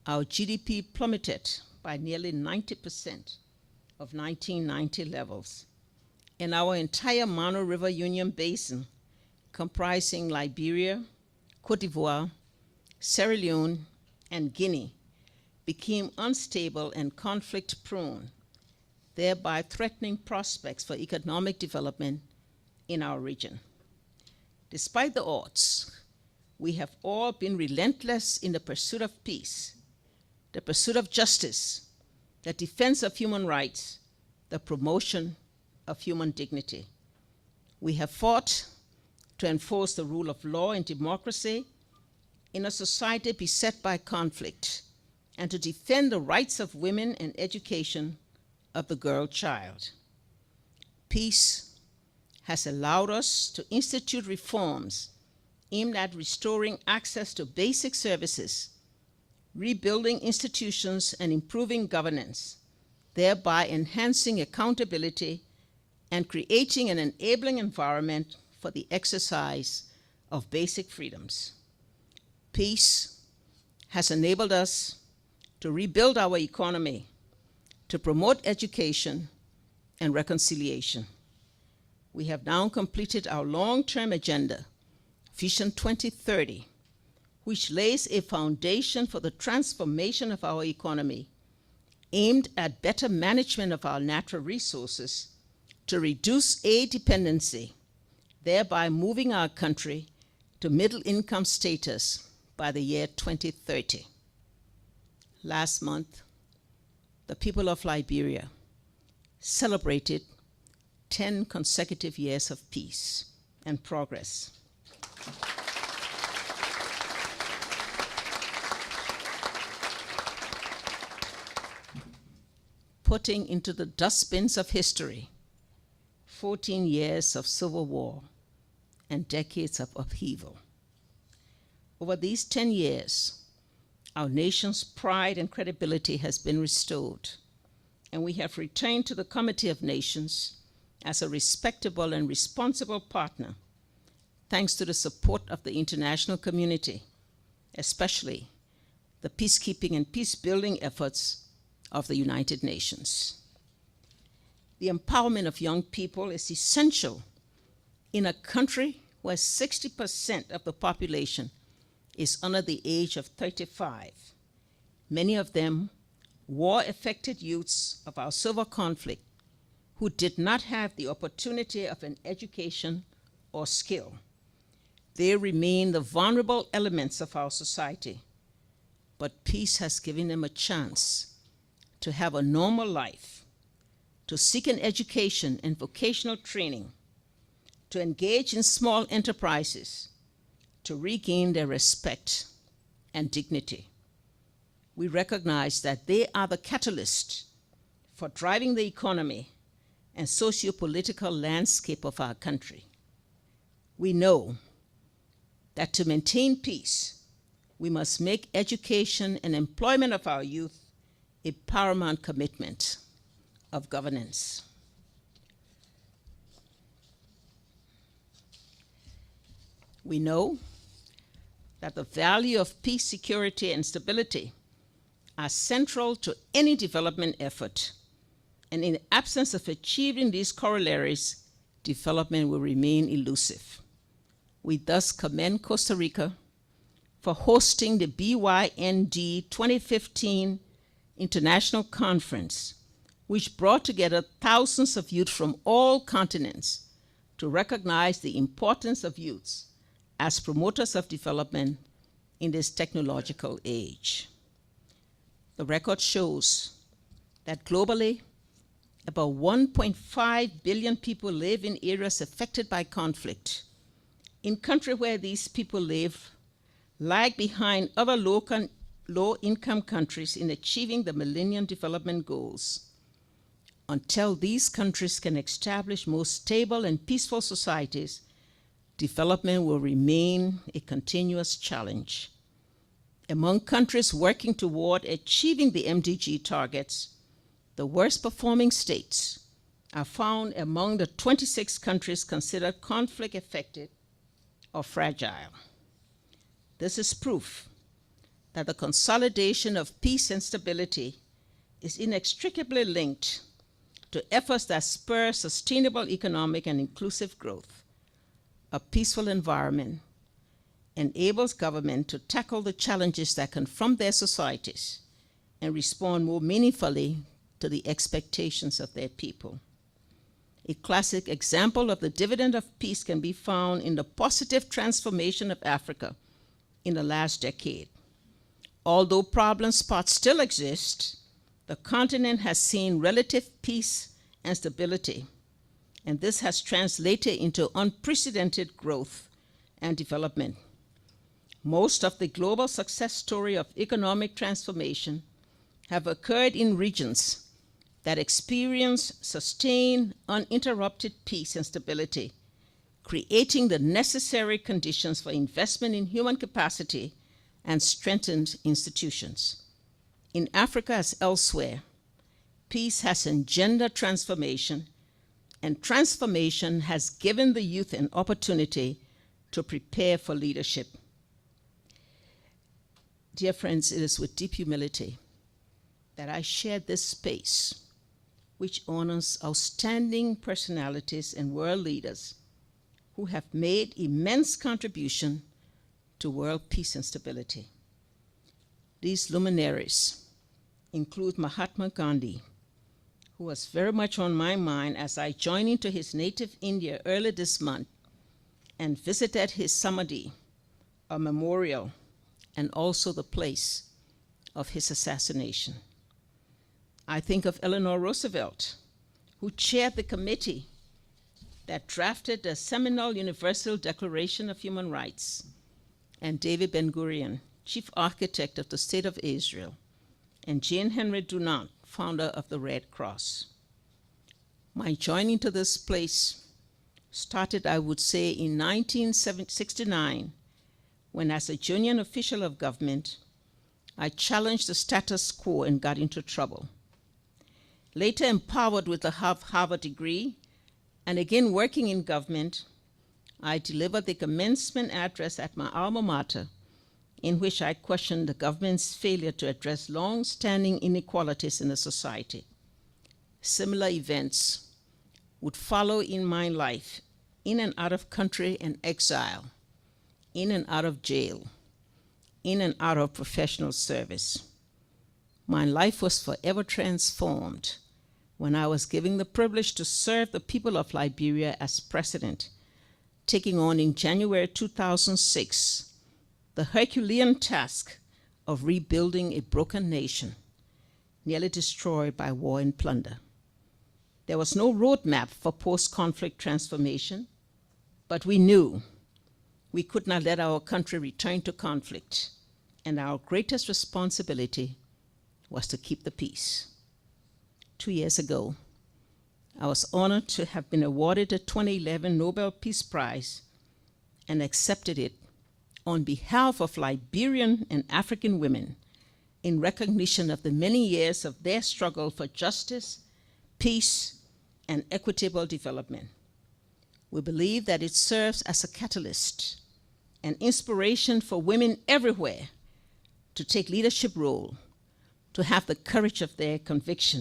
our GDP plummeted by nearly 90% of 1990 levels, and our entire Mano River Union Basin, comprising Liberia, Cote d'Ivoire, Sierra Leone, and Guinea, became unstable and conflict-prone, thereby threatening prospects for economic development in our region. Despite the odds, we have all been relentless in the pursuit of peace, the pursuit of justice, the defense of human rights, the promotion of human dignity. We have fought to enforce the rule of law and democracy in a society beset by conflict, and to defend the rights of women and education of the girl child. Peace has allowed us to institute reforms aimed at restoring access to basic services, rebuilding institutions, and improving governance, thereby enhancing accountability and creating an enabling environment for the exercise of basic freedoms. Peace has enabled us to rebuild our economy, to promote education and reconciliation. We have now completed our long-term agenda, Vision 2030, which lays a foundation for the transformation of our economy, aimed at better management of our natural resources to reduce aid dependency, thereby moving our country to middle-income status by the year 2030. Last month, the people of Liberia celebrated 10 consecutive years of peace and progress. Putting into the dustbins of history 14 years of civil war and decades of upheaval. Over these 10 years, our nation's pride and credibility has been restored, and we have returned to the Committee of Nations as a respectable and responsible partner, thanks to the support of the international community, especially the peacekeeping and peace-building efforts of the United Nations. The empowerment of young people is essential in a country where 60% of the population is under the age of 35. Many of them war-affected youths of our civil conflict who did not have the opportunity of an education or skill. They remain the vulnerable elements of our society, but peace has given them a chance to have a normal life, to seek an education and vocational training, to engage in small enterprises, to regain their respect and dignity. We recognize that they are the catalyst for driving the economy and socio-political landscape of our country. We know that to maintain peace, we must make education and employment of our youth a paramount commitment of governance. We know that the value of peace, security, and stability are central to any development effort, and in the absence of achieving these corollaries, development will remain elusive. We thus commend Costa Rica for hosting the BYND 2015 International Conference, which brought together thousands of youth from all continents to recognize the importance of youths as promoters of development in this technological age. The record shows that globally, about 1.5 billion people live in areas affected by conflict. In countries where these people live, lag behind other low-income countries in achieving the Millennium Development Goals. Until these countries can establish more stable and peaceful societies, development will remain a continuous challenge. Among countries working toward achieving the MDG targets, the worst performing states are found among the 26 countries considered conflict-affected or fragile. This is proof that the consolidation of peace and stability is inextricably linked to efforts that spur sustainable economic and inclusive growth. A peaceful environment enables government to tackle the challenges that confront their societies and respond more meaningfully to the expectations of their people. A classic example of the dividend of peace can be found in the positive transformation of Africa in the last decade. Although problem spots still exist, the continent has seen relative peace and stability, and this has translated into unprecedented growth and development. Most of the global success story of economic transformation have occurred in regions that experience sustained, uninterrupted peace and stability, creating the necessary conditions for investment in human capacity and strengthened institutions. In Africa as elsewhere, peace has engendered transformation, and transformation has given the youth an opportunity to prepare for leadership. Dear friends, it is with deep humility that I share this space, which honors outstanding personalities and world leaders who have made immense contribution to world peace and stability. These luminaries include Mahatma Gandhi, who was very much on my mind as I journeyed into his native India early this month and visited his samadhi, a memorial, and also the place of his assassination. I think of Eleanor Roosevelt, who chaired the committee that drafted the seminal Universal Declaration of Human Rights, and David Ben-Gurion, chief architect of the State of Israel, and Jane Henry Dunant, founder of the Red Cross. My joining to this place started, I would say, in 1969, when as a junior official of government, I challenged the status quo and got into trouble. Later empowered with a Harvard degree, and again working in government, I delivered the commencement address at my alma mater, in which I questioned the government's failure to address long-standing inequalities in the society. Similar events would follow in my life, in and out of country and exile, in and out of jail, in and out of professional service. My life was forever transformed when I was given the privilege to serve the people of Liberia as president, taking on in January 2006 the Herculean task of rebuilding a broken nation, nearly destroyed by war and plunder. There was no roadmap for post-conflict transformation, but we knew we could not let our country return to conflict, and our greatest responsibility was to keep the peace. 2 years ago, I was honored to have been awarded the 2011 Nobel Peace Prize and accepted it on behalf of Liberian and African women in recognition of the many years of their struggle for justice, peace, and equitable development. We believe that it serves as a catalyst, an inspiration for women everywhere to take leadership role, to have the courage of their conviction,